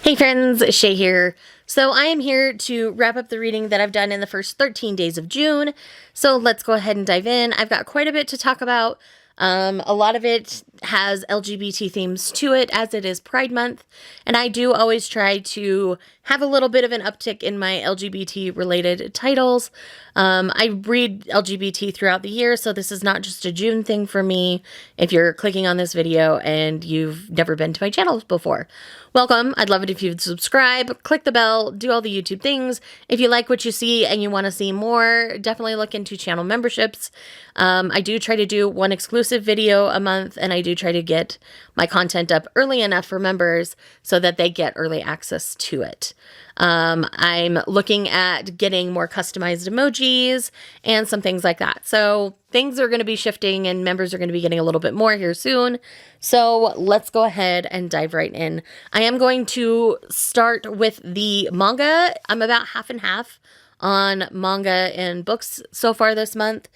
Hey friends, Shay here. So I am here to wrap up the reading that I've done in the first 13 days of June. So let's go ahead and dive in. I've got quite a bit to talk about. A lot of it has LGBT themes to it, as it is Pride Month, and I do always try to have a little bit of an uptick in my LGBT related titles. I read LGBT throughout the year, so this is not just a June thing for me. If you're clicking on this video and you've never been to my channel before, welcome. I'd love it if you'd subscribe, click the bell, do all the YouTube things. If you like what you see and you want to see more, definitely look into channel memberships. I do try to do one exclusive video a month, and I do try to get my content up early enough for members so that they get early access to it. I'm looking at getting more customized emojis and some things like that. So things are going to be shifting and members are going to be getting a little bit more here soon. So let's go ahead and dive right in. I am going to start with the manga. I'm about half and half on manga and books so far this month.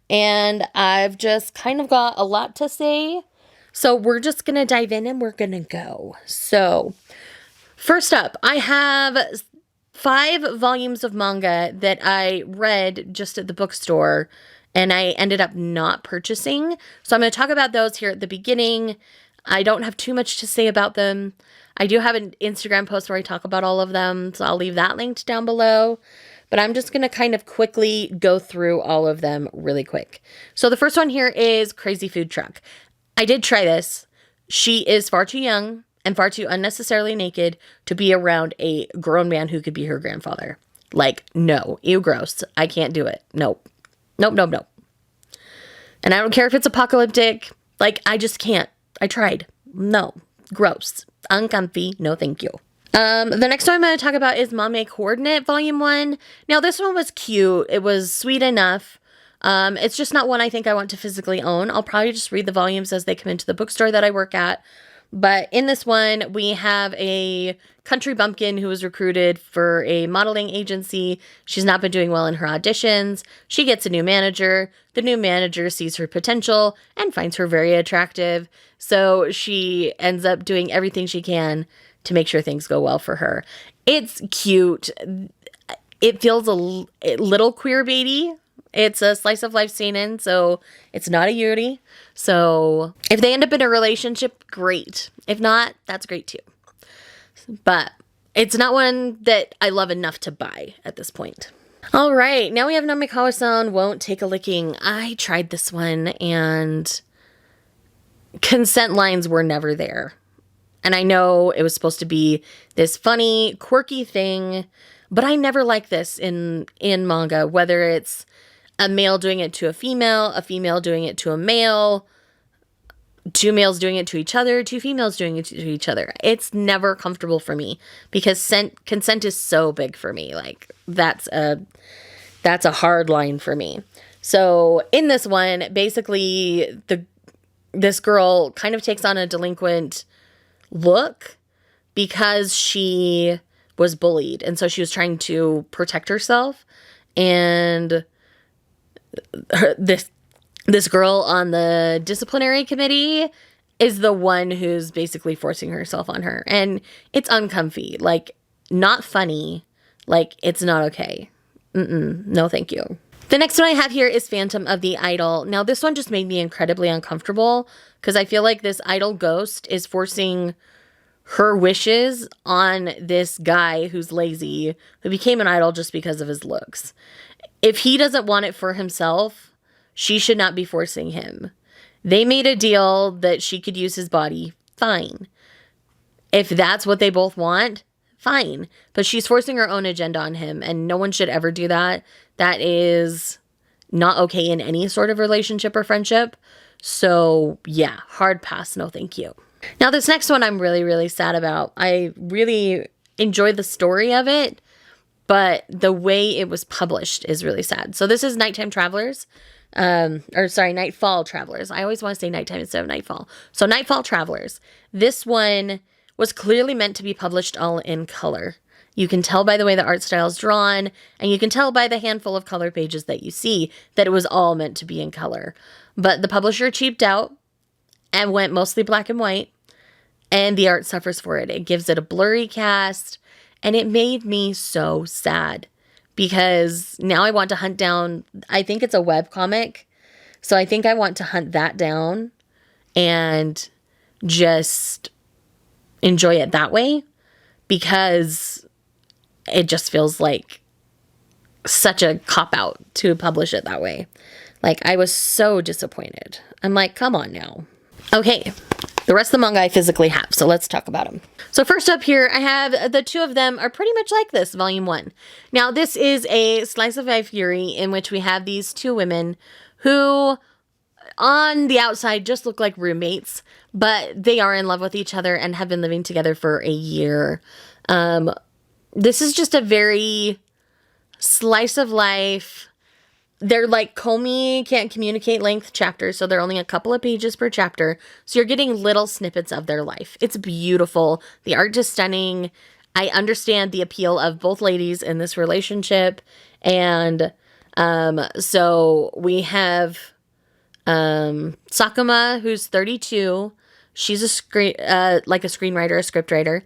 And I've just kind of got a lot to say. So we're just going to dive in and we're going to go. So first up, I have 5 volumes of manga that I read just at the bookstore and I ended up not purchasing. So I'm going to talk about those here at the beginning. I don't have too much to say about them. I do have an Instagram post where I talk about all of them, so I'll leave that linked down below. But I'm just going to kind of quickly go through all of them really quick. So the first one here is Crazy Food Truck. I did try this. She is far too young and far too unnecessarily naked to be around a grown man who could be her grandfather. Like, no. Ew, gross. I can't do it. Nope. Nope, nope, nope. And I don't care if it's apocalyptic. Like, I just can't. I tried. No. Gross. Uncomfy. No, thank you. The next one I'm going to talk about is Mame Coordinate Volume 1. Now, this one was cute. It was sweet enough. It's just not one I think I want to physically own. I'll probably just read the volumes as they come into the bookstore that I work at. But in this one, we have a country bumpkin who was recruited for a modeling agency. She's not been doing well in her auditions. She gets a new manager. The new manager sees her potential and finds her very attractive. So she ends up doing everything she can to make sure things go well for her. It's cute. It feels a little queer baity. It's a slice of life seinen, so it's not a yuri. So if they end up in a relationship, great. If not, that's great too. But it's not one that I love enough to buy at this point. All right, now we have Namikawa-san Won't Take a Licking. I tried this one and consent lines were never there. And I know it was supposed to be this funny, quirky thing, but I never like this in manga, whether it's a male doing it to a female doing it to a male, 2 males doing it to each other, 2 females doing it to each other. It's never comfortable for me because consent is so big for me. Like, that's a hard line for me. So in this one, basically this girl kind of takes on a delinquent look because she was bullied, and so she was trying to protect herself, and this girl on the disciplinary committee is the one who's basically forcing herself on her, and it's uncomfy, like, not funny, like, it's not okay. No thank you. The next one I have here is Phantom of the Idol. Now, this one just made me incredibly uncomfortable because I feel like this idol ghost is forcing her wishes on this guy who's lazy, who became an idol just because of his looks. If he doesn't want it for himself, she should not be forcing him. They made a deal that she could use his body, fine. If that's what they both want, fine. But she's forcing her own agenda on him, and no one should ever do that. That is not okay in any sort of relationship or friendship. So yeah, hard pass, no thank you. Now this next one I'm really, really sad about. I really enjoyed the story of it, but the way it was published is really sad. So this is Nightfall Travelers. I always want to say nighttime instead of nightfall. So Nightfall Travelers. This one was clearly meant to be published all in color. You can tell by the way the art style is drawn, and you can tell by the handful of color pages that you see that it was all meant to be in color. But the publisher cheaped out and went mostly black and white. and the art suffers for it. It gives it a blurry cast, and it made me so sad because now I want to hunt down, I think it's a webcomic, so I think I want to hunt that down and just enjoy it that way, because it just feels like such a cop-out to publish it that way. Like, I was so disappointed. I'm like, come on now. Okay, the rest of the manga I physically have, so let's talk about them. So first up here, I have the two of them are pretty much like this, volume 1. Now, this is a slice of life Yuri in which we have these two women who, on the outside, just look like roommates, but they are in love with each other and have been living together for a year. This is just a very slice of life. They're like Komi Can't Communicate length chapters, so they're only a couple of pages per chapter. So you're getting little snippets of their life. It's beautiful. The art is stunning. I understand the appeal of both ladies in this relationship. And so we have Sakuma, who's 32. She's a screenwriter, a scriptwriter.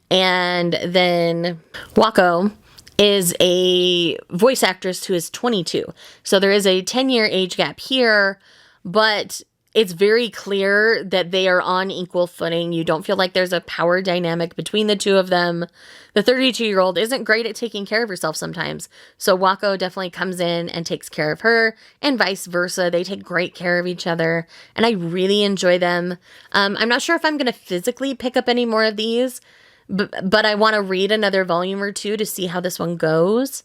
And then Wako is a voice actress who is 22. So there is a 10-year age gap here, but it's very clear that they are on equal footing. You don't feel like there's a power dynamic between the two of them. The 32-year-old isn't great at taking care of herself sometimes. So Wako definitely comes in and takes care of her, and vice versa. They take great care of each other, and I really enjoy them. I'm not sure if I'm going to physically pick up any more of these, but I want to read another volume or two to see how this one goes,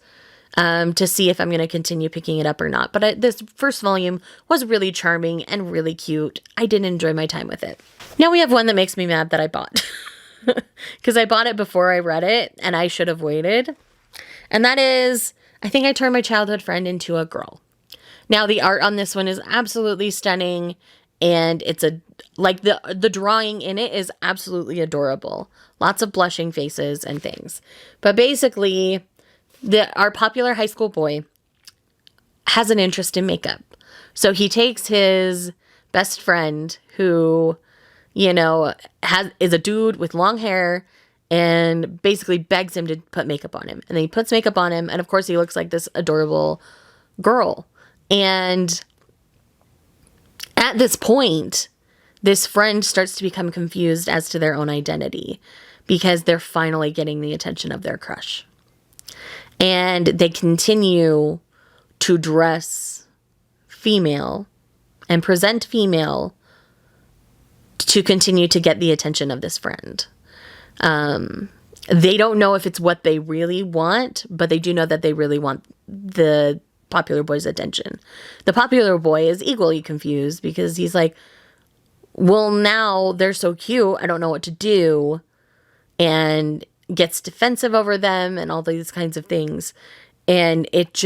to see if I'm going to continue picking it up or not. But this first volume was really charming and really cute. I did enjoy my time with it. Now we have one that makes me mad that I bought. Because I bought it before I read it, and I should have waited. And that is, I Think I Turned My Childhood Friend Into a Girl. Now the art on this one is absolutely stunning, and it's the drawing in it is absolutely adorable. Lots of blushing faces and things. But basically, our popular high school boy has an interest in makeup. So he takes his best friend who, is a dude with long hair, and basically begs him to put makeup on him. And then he puts makeup on him, and of course he looks like this adorable girl. And at this point, this friend starts to become confused as to their own identity, because they're finally getting the attention of their crush. And they continue to dress female and present female to continue to get the attention of this friend. They don't know if it's what they really want, but they do know that they really want the popular boy's attention. The popular boy is equally confused because he's like, well, now they're so cute, I don't know what to do, and gets defensive over them and all these kinds of things. And it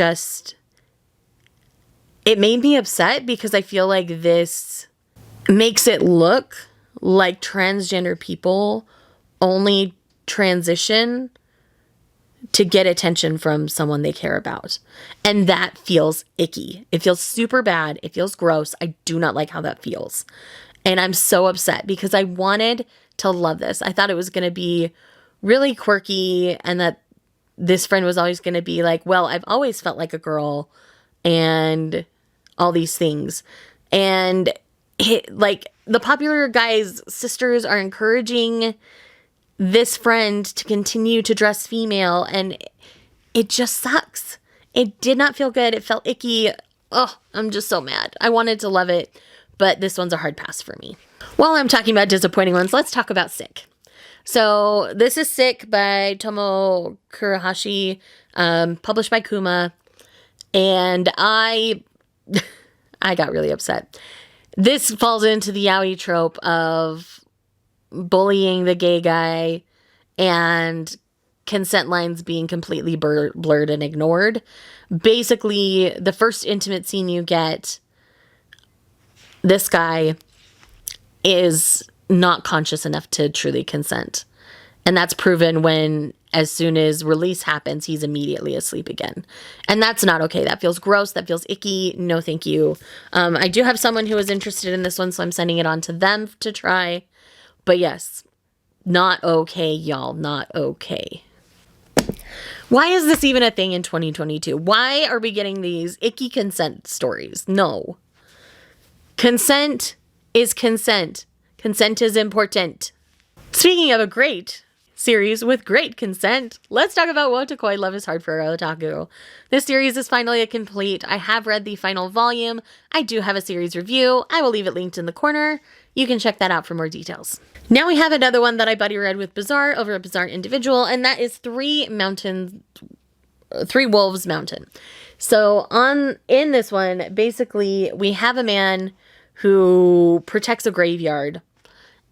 made me upset because I feel like this makes it look like transgender people only transition to get attention from someone they care about. And that feels icky. It feels super bad. It feels gross. I do not like how that feels. And I'm so upset because I wanted to love this. I thought it was going to be really quirky, and that this friend was always going to be like, well, I've always felt like a girl and all these things. And the popular guy's sisters are encouraging this friend to continue to dress female, and it just sucks. It did not feel good. It felt icky. Oh, I'm just so mad. I wanted to love it, but this one's a hard pass for me. While I'm talking about disappointing ones, let's talk about Sick. So this is Sick by Tomo Kurohashi, published by Kuma, and I got really upset. This falls into the yaoi trope of bullying the gay guy and consent lines being completely blurred and ignored. Basically, the first intimate scene you get, this guy is not conscious enough to truly consent. And that's proven when, as soon as release happens, he's immediately asleep again. And that's not okay. That feels gross. That feels icky. No, thank you. I do have someone who is interested in this one, so I'm sending it on to them to try. But yes, Not okay, y'all. Not okay. Why is this even a thing in 2022? Why are we getting these icky consent stories? No. Consent is consent. Consent is important. Speaking of a great series with great consent, let's talk about Wotakoi Love is Hard for a Otaku. This series is finally a complete. I have read the final volume. I do have a series review. I will leave it linked in the corner. You can check that out for more details. Now we have another one that I buddy read with Bizarre over at Bizarre Individual, and that is Three Wolves Mountain. So in this one, basically we have a man who protects a graveyard,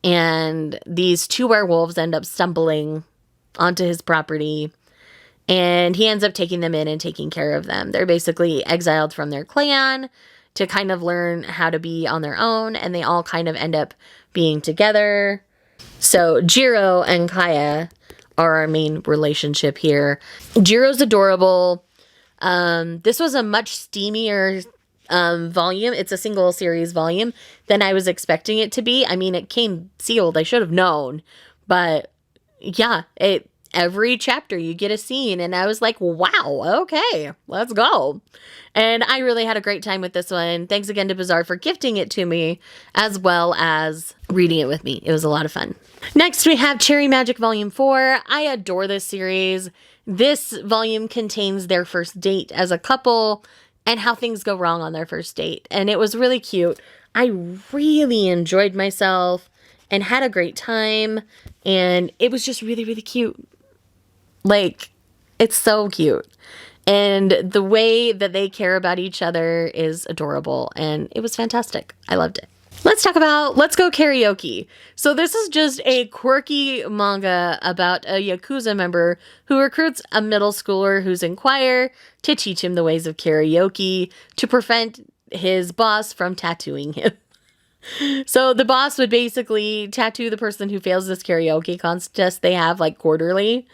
and these two werewolves end up stumbling onto his property, and he ends up taking them in and taking care of them. They're basically exiled from their clan to kind of learn how to be on their own, and they all kind of end up being together. So Jiro and Kaya are our main relationship here. Jiro's adorable. This was a much steamier volume. It's a single series volume than I was expecting it to be. I mean, it came sealed. I should have known. But yeah, every chapter you get a scene, and I was like, wow, okay, let's go. And I really had a great time with this one. Thanks again to Bizarre for gifting it to me, as well as reading it with me. It was a lot of fun. Next, we have Cherry Magic Volume 4. I adore this series. This volume contains their first date as a couple and how things go wrong on their first date. And it was really cute. I really enjoyed myself and had a great time. And it was just really, really cute. Like, it's so cute. And the way that they care about each other is adorable. And it was fantastic. I loved it. Let's talk about Let's Go Karaoke. So this is just a quirky manga about a Yakuza member who recruits a middle schooler who's in choir to teach him the ways of karaoke to prevent his boss from tattooing him. So the boss would basically tattoo the person who fails this karaoke contest they have like quarterly.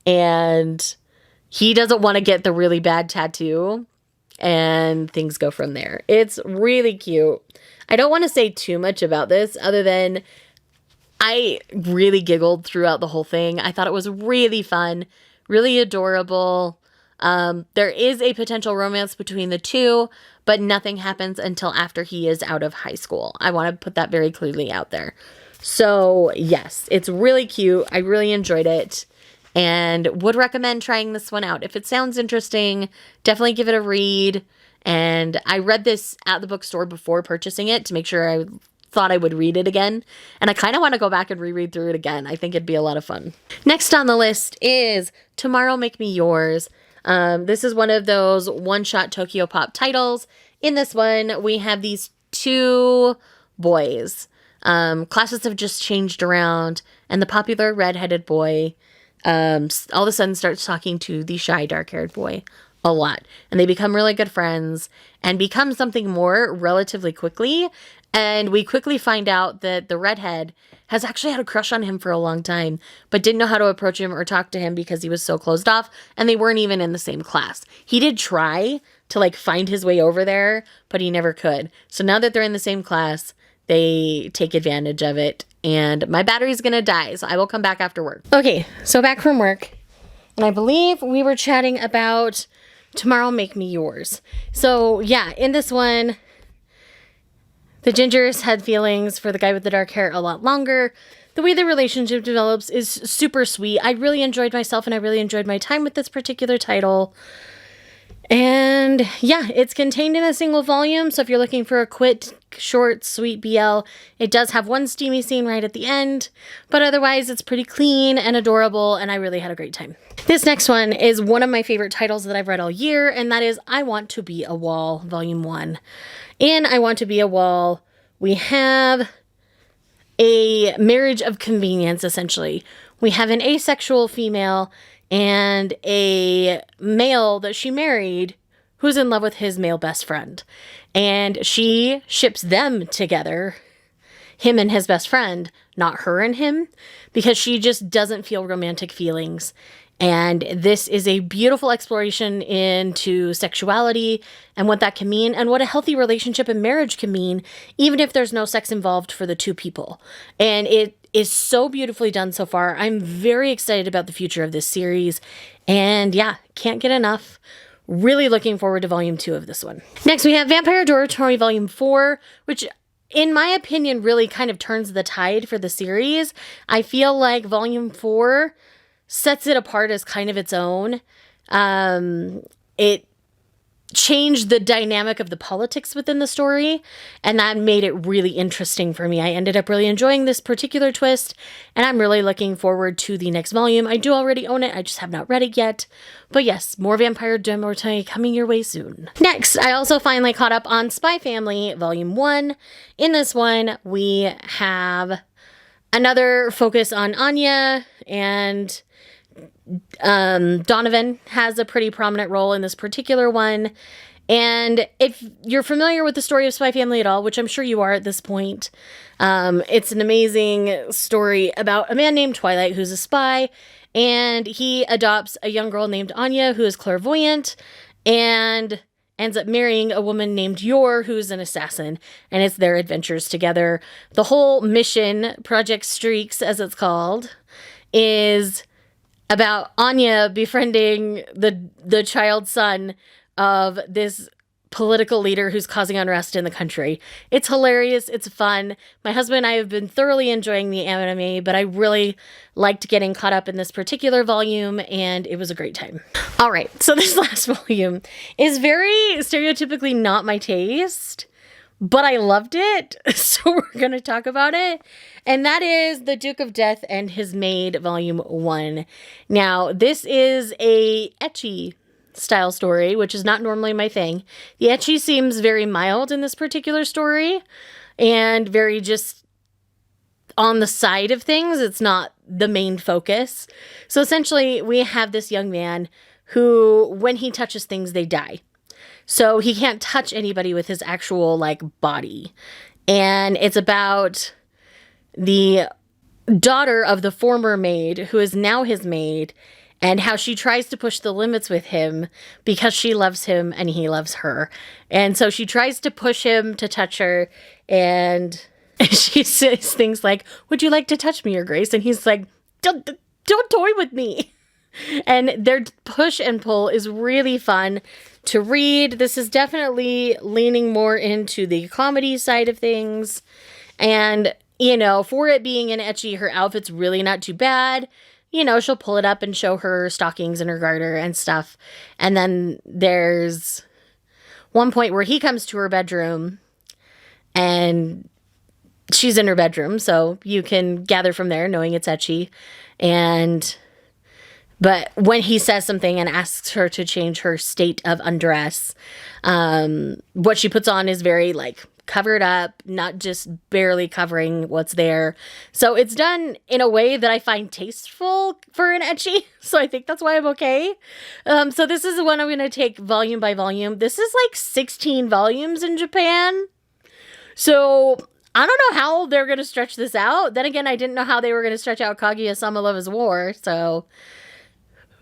And he doesn't want to get the really bad tattoo. And things go from there. It's really cute. I don't want to say too much about this other than I really giggled throughout the whole thing. I thought it was really fun, really adorable. There is a potential romance between the two, but nothing happens until after he is out of high school. I want to put that very clearly out there. So yes, it's really cute. I really enjoyed it and would recommend trying this one out. If it sounds interesting, definitely give it a read. And I read this at the bookstore before purchasing it to make sure I thought I would read it again. And I kind of want to go back and reread through it again. I think it'd be a lot of fun. Next on the list is Tomorrow Make Me Yours. This is one of those one-shot Tokyo Pop titles. In this one, we have these two boys. Classes have just changed around, and the popular redheaded boy all of a sudden starts talking to the shy dark-haired boy a lot. And they become really good friends and become something more relatively quickly. And we quickly find out that the redhead has actually had a crush on him for a long time, but didn't know how to approach him or talk to him because he was so closed off, and they weren't even in the same class. He did try to like find his way over there, but he never could. So now that they're in the same class, they take advantage of it. And my battery's gonna die, so I will come back after work. Okay, so back from work. And I believe we were chatting about Tomorrow Make Me Yours. So yeah, in this one, the Gingers had feelings for the guy with the dark hair a lot longer. The way the relationship develops is super sweet. I really enjoyed myself and I really enjoyed my time with this particular title. And yeah, it's contained in a single volume. So if you're looking for a quick, short, sweet BL, it does have one steamy scene right at the end. But otherwise, it's pretty clean and adorable. And I really had a great time. This next one is one of my favorite titles that I've read all year. And that is I Want to Be a Wall, Volume 1. In I Want to Be a Wall, we have a marriage of convenience, essentially. We have an asexual female and a male that she married who's in love with his male best friend. And she ships them together, him and his best friend, not her and him, because she just doesn't feel romantic feelings. And this is a beautiful exploration into sexuality and what that can mean and what a healthy relationship and marriage can mean, even if there's no sex involved for the two people. And it is so beautifully done so far. I'm very excited about the future of this series. And yeah, can't get enough. Really looking forward to volume 2 of this one. Next, we have Vampire Dormitory volume 4, which in my opinion really kind of turns the tide for the series. I feel like volume 4 sets it apart as kind of its own. It changed the dynamic of the politics within the story, and that made it really interesting for me. I ended up really enjoying this particular twist, and I'm really looking forward to the next volume. I do already own it, I just have not read it yet. But yes, more Vampire Dormitory coming your way soon. Next, I also finally caught up on Spy Family Volume 1. In this one, we have another focus on Anya, and Donovan has a pretty prominent role in this particular one. And if you're familiar with the story of Spy Family at all, which I'm sure you are at this point, it's an amazing story about a man named Twilight who's a spy, and he adopts a young girl named Anya who is clairvoyant and ends up marrying a woman named Yor who's an assassin, and it's their adventures together. The whole mission, Project Streaks as it's called, is about Anya befriending the child son of this political leader who's causing unrest in the country. It's hilarious. It's fun. My husband and I have been thoroughly enjoying the anime, but I really liked getting caught up in this particular volume, and it was a great time. All right, so this last volume is very stereotypically not my taste, but I loved it, so we're going to talk about it. And that is The Duke of Death and His Maid, Volume 1. Now, this is a ecchi style story, which is not normally my thing. The ecchi seems very mild in this particular story, and very just on the side of things. It's not the main focus. So essentially, we have this young man who, when he touches things, they die. So he can't touch anybody with his actual, body. And it's about the daughter of the former maid, who is now his maid, and how she tries to push the limits with him because she loves him and he loves her. And so she tries to push him to touch her, and she says things like, "Would you like to touch me, Your Grace?" And he's like, don't toy with me. And their push and pull is really fun to read. This is definitely leaning more into the comedy side of things. And, for it being an ecchi, her outfit's really not too bad. She'll pull it up and show her stockings and her garter and stuff. And then there's one point where he comes to her bedroom and she's in her bedroom. So you can gather from there knowing it's ecchi. But when he says something and asks her to change her state of undress, what she puts on is very covered up, not just barely covering what's there. So it's done in a way that I find tasteful for an ecchi. So I think that's why I'm okay. So this is the one I'm going to take volume by volume. This is 16 volumes in Japan. So I don't know how they're going to stretch this out. Then again, I didn't know how they were going to stretch out Kaguya-sama Love is War. So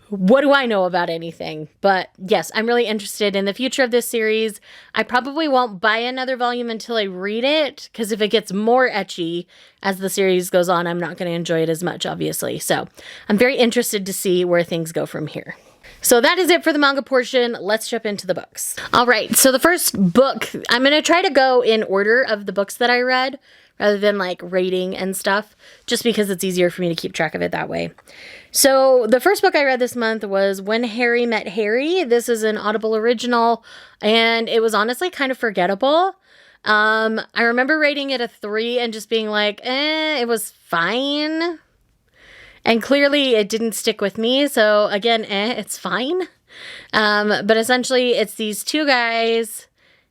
what do I know about anything? But yes, I'm really interested in the future of this series. I probably won't buy another volume until I read it, because if it gets more ecchi as the series goes on, I'm not going to enjoy it as much, obviously. So I'm very interested to see where things go from here. So that is it for the manga portion. Let's jump into the books. All right, so the first book, I'm going to try to go in order of the books that I read, rather than rating and stuff, just because it's easier for me to keep track of it that way. So the first book I read this month was When Harry Met Harry. This is an Audible original, and it was honestly kind of forgettable. I remember rating it a 3 and just being it was fine. And clearly it didn't stick with me, so again, it's fine. But essentially it's these two guys,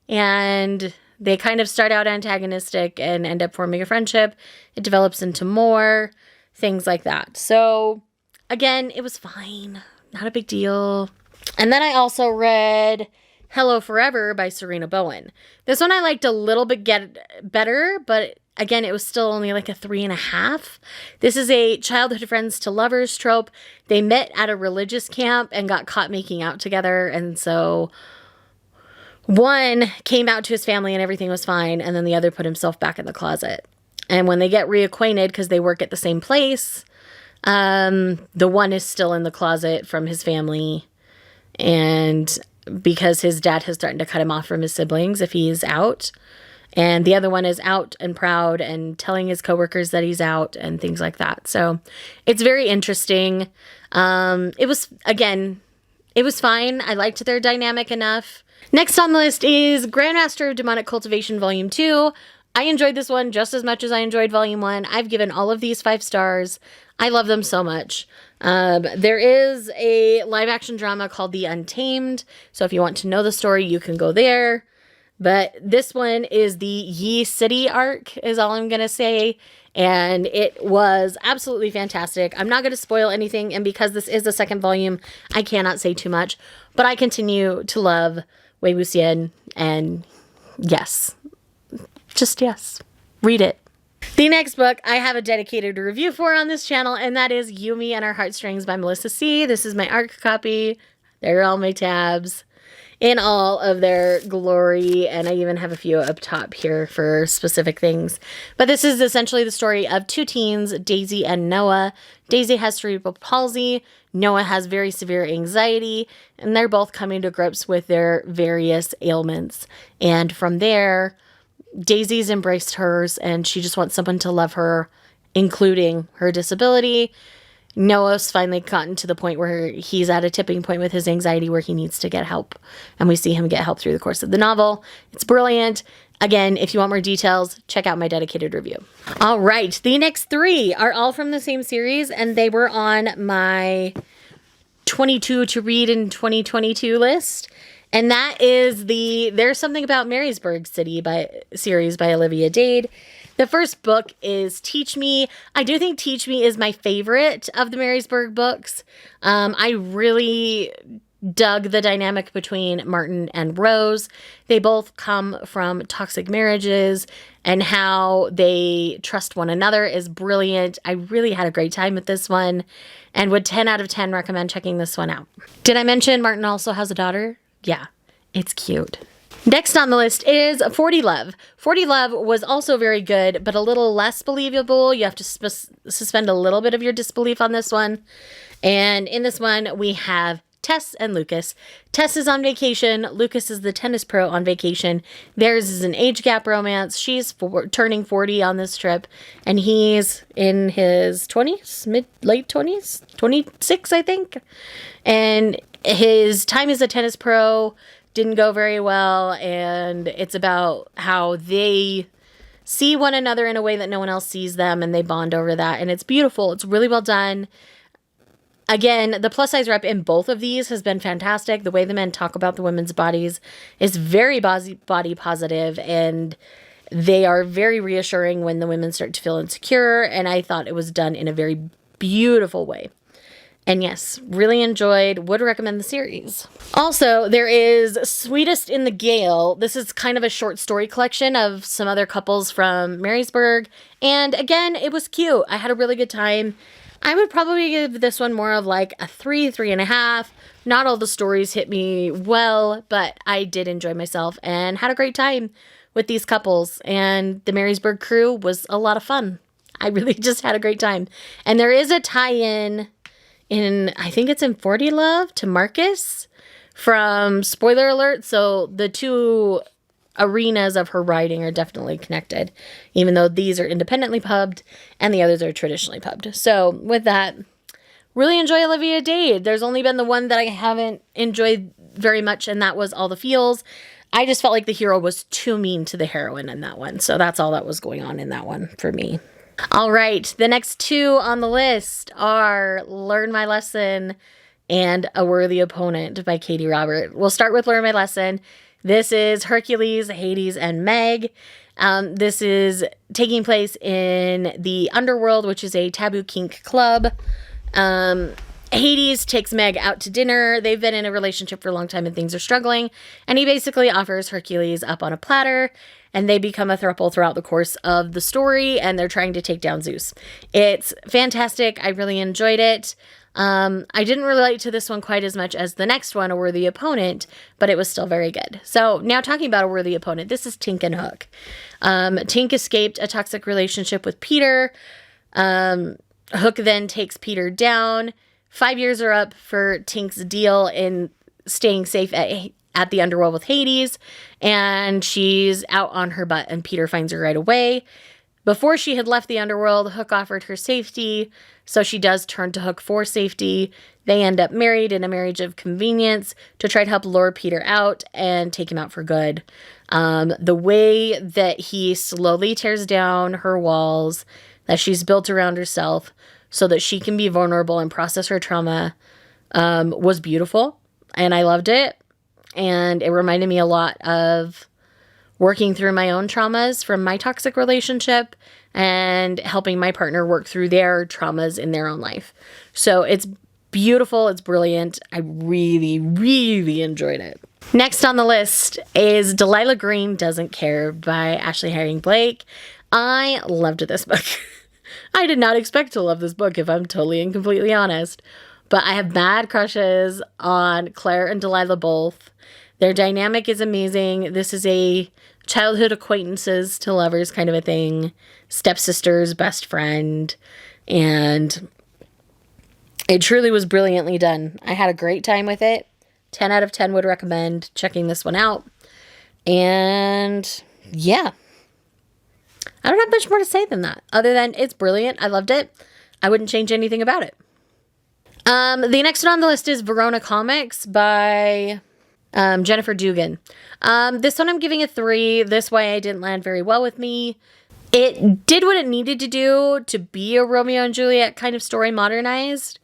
and they kind of start out antagonistic and end up forming a friendship. It develops into more, things like that. So again, it was fine. Not a big deal. And then I also read Hello Forever by Serena Bowen. This one I liked a little bit better, but again, it was still only like a 3.5. This is a childhood friends to lovers trope. They met at a religious camp and got caught making out together. And so one came out to his family and everything was fine. And then the other put himself back in the closet. And when they get reacquainted, because they work at the same place, the one is still in the closet from his family. And because his dad has threatened to cut him off from his siblings if he is out. And the other one is out and proud and telling his coworkers that he's out and things like that. So it's very interesting. It was fine. I liked their dynamic enough. Next on the list is Grandmaster of Demonic Cultivation Volume 2. I enjoyed this one just as much as I enjoyed Volume 1. I've given all of these 5 stars. I love them so much. There is a live action drama called The Untamed. So if you want to know the story, you can go there. But this one is the Yi City arc is all I'm going to say. And it was absolutely fantastic. I'm not going to spoil anything. And because this is the second volume, I cannot say too much. But I continue to love Wei Wuxian. And yes, just yes, read it. The next book I have a dedicated review for on this channel, and that is Yumi and Her Heartstrings by Melissa C. This is my ARC copy. There are all my tabs in all of their glory, and I even have a few up top here for specific things. But this is essentially the story of 2 teens, Daisy and Noah. Daisy has cerebral palsy. Noah has very severe anxiety, and they're both coming to grips with their various ailments. And from there, Daisy's embraced hers, and she just wants someone to love her, including her disability. Noah's finally gotten to the point where he's at a tipping point with his anxiety where he needs to get help. And we see him get help through the course of the novel. It's brilliant. Again, if you want more details, check out my dedicated review. All right, the next 3 are all from the same series, and they were on my 22 to read in 2022 list. And that is the There's Something About Marysburg City series by Olivia Dade. The first book is Teach Me. I do think Teach Me is my favorite of the Marysburg books. I really dug the dynamic between Martin and Rose. They both come from toxic marriages, and how they trust one another is brilliant. I really had a great time with this one, and would 10 out of 10 recommend checking this one out. Did I mention Martin also has a daughter? Yeah, it's cute. Next on the list is 40 Love. 40 Love was also very good, but a little less believable. You have to suspend a little bit of your disbelief on this one. And in this one, we have Tess and Lucas. Tess is on vacation. Lucas is the tennis pro on vacation. Theirs is an age gap romance. She's turning 40 on this trip, and he's in his 20s, late 20s, 26, I think. And his time as a tennis pro didn't go very well, and it's about how they see one another in a way that no one else sees them, and they bond over that, and it's beautiful. It's really well done. Again, the plus size rep in both of these has been fantastic. The way the men talk about the women's bodies is very body positive, and they are very reassuring when the women start to feel insecure, and I thought it was done in a very beautiful way. And yes, really enjoyed, would recommend the series. Also, there is Sweetest in the Gale. This is kind of a short story collection of some other couples from Marysburg. And again, it was cute. I had a really good time. I would probably give this one more of like a 3.5. Not all the stories hit me well, but I did enjoy myself and had a great time with these couples. And the Marysburg crew was a lot of fun. I really just had a great time. And there is a tie-in I think it's in 40 Love to Marcus from Spoiler Alert. So the 2 arenas of her writing are definitely connected, even though these are independently pubbed and the others are traditionally pubbed. So with that, really enjoy Olivia Dade. There's only been the one that I haven't enjoyed very much, and that was All the Feels. I just felt like the hero was too mean to the heroine in that one. So that's all that was going on in that one for me. All right, the next 2 on the list are Learn My Lesson and A Worthy Opponent by Katie Robert. We'll start with Learn My Lesson. This is Hercules, Hades, and Meg. This is taking place in the underworld, which is a taboo kink club. Hades takes Meg out to dinner. They've been in a relationship for a long time and things are struggling. And he basically offers Hercules up on a platter. And they become a throuple throughout the course of the story. And they're trying to take down Zeus. It's fantastic. I really enjoyed it. I didn't relate to this one quite as much as the next one, A Worthy Opponent, but it was still very good. So now talking about A Worthy Opponent, this is Tink and Hook. Tink escaped a toxic relationship with Peter. Hook then takes Peter down. 5 years are up for Tink's deal in staying safe at the underworld with Hades, and she's out on her butt, and Peter finds her right away. Before she had left the underworld, Hook offered her safety, so she does turn to Hook for safety. They end up married in a marriage of convenience to try to help lure Peter out and take him out for good. The way that he slowly tears down her walls that she's built around herself so that she can be vulnerable and process her trauma was beautiful, and I loved it. And it reminded me a lot of working through my own traumas from my toxic relationship and helping my partner work through their traumas in their own life. So it's beautiful. It's brilliant. I really, really enjoyed it. Next on the list is Delilah Green Doesn't Care by Ashley Herring Blake. I loved this book. I did not expect to love this book, if I'm totally and completely honest. But I have bad crushes on Claire and Delilah both. Their dynamic is amazing. This is a childhood acquaintances to lovers kind of a thing. Stepsister's best friend. And it truly was brilliantly done. I had a great time with it. 10 out of 10 would recommend checking this one out. And yeah. I don't have much more to say than that. Other than it's brilliant. I loved it. I wouldn't change anything about it. The next one on the list is Verona Comics by Jennifer Dugan. This one I'm giving a 3. This way I didn't land very well with me. It did what it needed to do to be a Romeo and Juliet kind of story modernized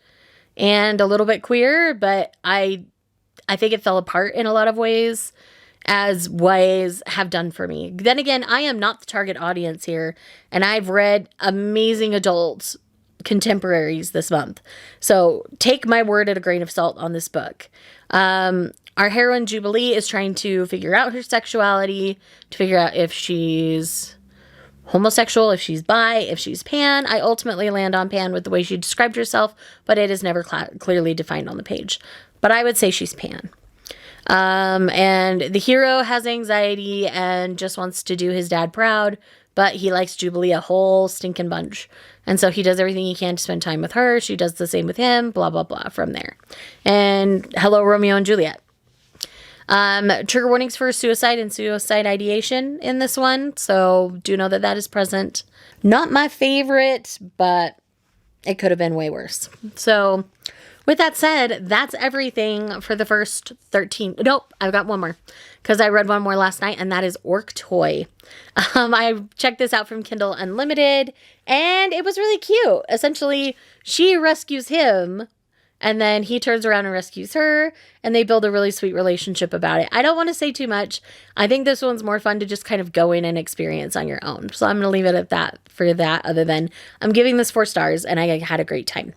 and a little bit queer, but I think it fell apart in a lot of ways, as ways have done for me. Then again, I am not the target audience here, and I've read amazing adult contemporaries this month. So take my word at a grain of salt on this book. Our heroine Jubilee is trying to figure out her sexuality, to figure out if she's homosexual, if she's bi, if she's pan. I ultimately land on pan with the way she described herself, but it is never clearly defined on the page. But I would say she's pan. And the hero has anxiety and just wants to do his dad proud, but he likes Jubilee a whole stinking bunch. And so he does everything he can to spend time with her. She does the same with him, blah, blah, blah from there. And hello, Romeo and Juliet. Trigger warnings for suicide and suicide ideation in this one. So do know that that is present. Not my favorite, but it could have been way worse. So with that said, that's everything for the first 13. Nope, I've got one more because I read one more last night, and that is Orc Toy. I checked this out from Kindle Unlimited, and it was really cute. Essentially, she rescues him, and then he turns around and rescues her, and they build a really sweet relationship about it. I don't want to say too much. I think this one's more fun to just kind of go in and experience on your own. So I'm going to leave it at that for that, other than I'm giving this 4 stars, and I had a great time.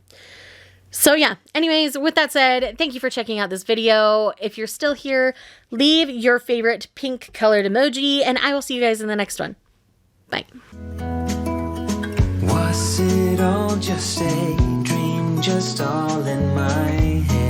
So yeah, anyways, with that said, thank you for checking out this video. If you're still here, leave your favorite pink colored emoji, and I will see you guys in the next one. Bye. Was it all just a dream, just all in my head?